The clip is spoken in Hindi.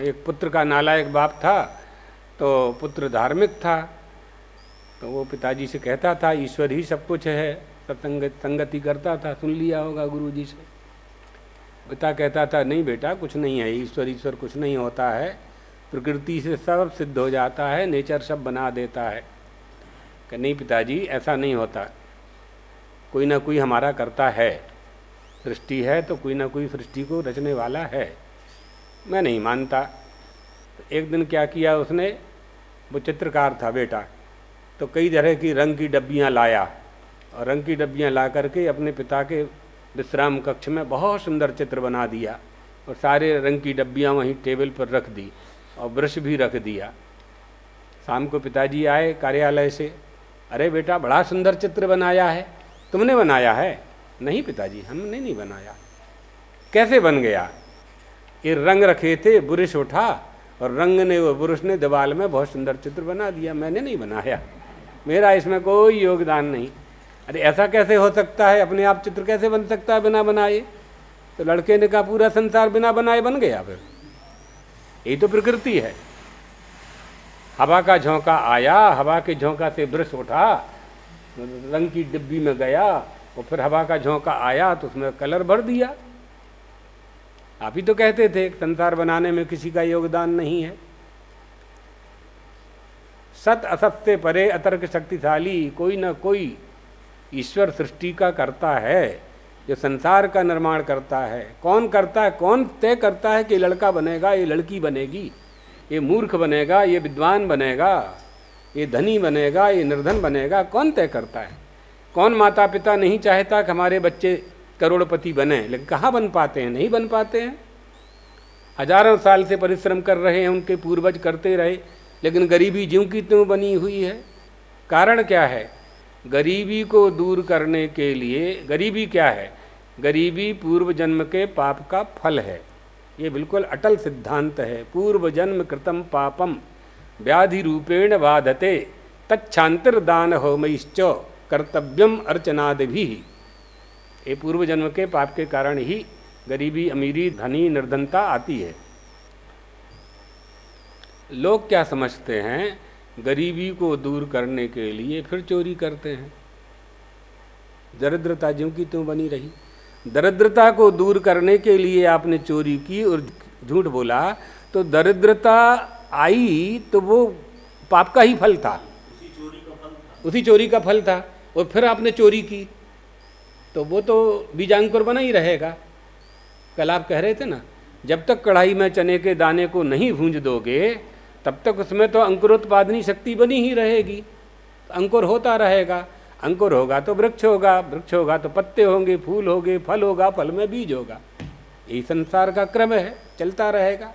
एक पुत्र का नालायक बाप था, तो पुत्र धार्मिक था, तो वो पिताजी से कहता था ईश्वर ही सब कुछ है, संगति करता था, सुन लिया होगा गुरुजी से। पिता कहता था नहीं बेटा कुछ नहीं है, ईश्वर कुछ नहीं होता है, प्रकृति से सब सिद्ध हो जाता है, नेचर सब बना देता है। कि नहीं पिताजी ऐसा नहीं होता, कोई ना कोई हमारा करता है, सृष्टि है तो कोई ना कोई सृष्टि को रचने वाला है, मैं नहीं मानता। तो एक दिन क्या किया उसने, वो चित्रकार था बेटा, तो कई तरह की रंग की डब्बियाँ लाया और रंग की डब्बियाँ ला करके अपने पिता के विश्राम कक्ष में बहुत सुंदर चित्र बना दिया और सारे रंग की डब्बियाँ वहीं टेबल पर रख दी और ब्रश भी रख दिया। शाम को पिताजी आए कार्यालय से, अरे बेटा बड़ा सुंदर चित्र बनाया है, तुमने बनाया है? नहीं पिताजी हमने नहीं बनाया। कैसे बन गया? ये रंग रखे थे, बुरुश उठा और रंग ने वो बुरुश ने दीवार में बहुत सुंदर चित्र बना दिया, मैंने नहीं बनाया, मेरा इसमें कोई योगदान नहीं। अरे ऐसा कैसे हो सकता है, अपने आप चित्र कैसे बन सकता है बिना बनाए? तो लड़के ने कहा पूरा संसार बिना बनाए बन गया, फिर यही तो प्रकृति है। हवा का झोंका आया, हवा के झोंका से ब्रश उठा, रंग की डिब्बी में गया और फिर हवा का झोंका आया तो उसमें कलर भर दिया। आप ही तो कहते थे संसार बनाने में किसी का योगदान नहीं है। सत असत से परे अतर्क शक्तिशाली कोई ना कोई ईश्वर सृष्टि का करता है, जो संसार का निर्माण करता है। कौन करता है, कौन तय करता है कि लड़का बनेगा, ये लड़की बनेगी, ये मूर्ख बनेगा, ये विद्वान बनेगा, ये धनी बनेगा, ये निर्धन बनेगा? कौन तय करता है? कौन माता पिता नहीं चाहता कि हमारे बच्चे करोड़पति बने, लेकिन कहाँ बन पाते हैं? नहीं बन पाते हैं। हजारों साल से परिश्रम कर रहे हैं, उनके पूर्वज करते रहे, लेकिन गरीबी ज्यों की त्यों बनी हुई है। कारण क्या है? गरीबी को दूर करने के लिए, गरीबी क्या है? गरीबी पूर्व जन्म के पाप का फल है। ये बिल्कुल अटल सिद्धांत है। पूर्व जन्म कृतम पापम व्याधि रूपेण बाधते तच्छांतिर्दान होमैश्च कर्तव्यम अर्चनादि भी। ये पूर्व जन्म के पाप के कारण ही गरीबी, अमीरी, धनी, निर्धनता आती है। लोग क्या समझते हैं, गरीबी को दूर करने के लिए फिर चोरी करते हैं। दरिद्रता ज्यों की त्यों बनी रही। दरिद्रता को दूर करने के लिए आपने चोरी की और झूठ बोला, तो दरिद्रता आई तो वो पाप का ही फल था, उसी चोरी का फल था। और फिर आपने चोरी की तो वो तो बीजांकुर बना ही रहेगा। कल आप कह रहे थे ना, जब तक कढ़ाई में चने के दाने को नहीं भूंज दोगे तब तक उसमें तो अंकुरोत्पादनी शक्ति बनी ही रहेगी, अंकुर होता रहेगा। अंकुर होगा तो वृक्ष होगा, वृक्ष होगा तो पत्ते होंगे, फूल होंगे, फल होगा, फल में बीज होगा। यही संसार का क्रम है, चलता रहेगा।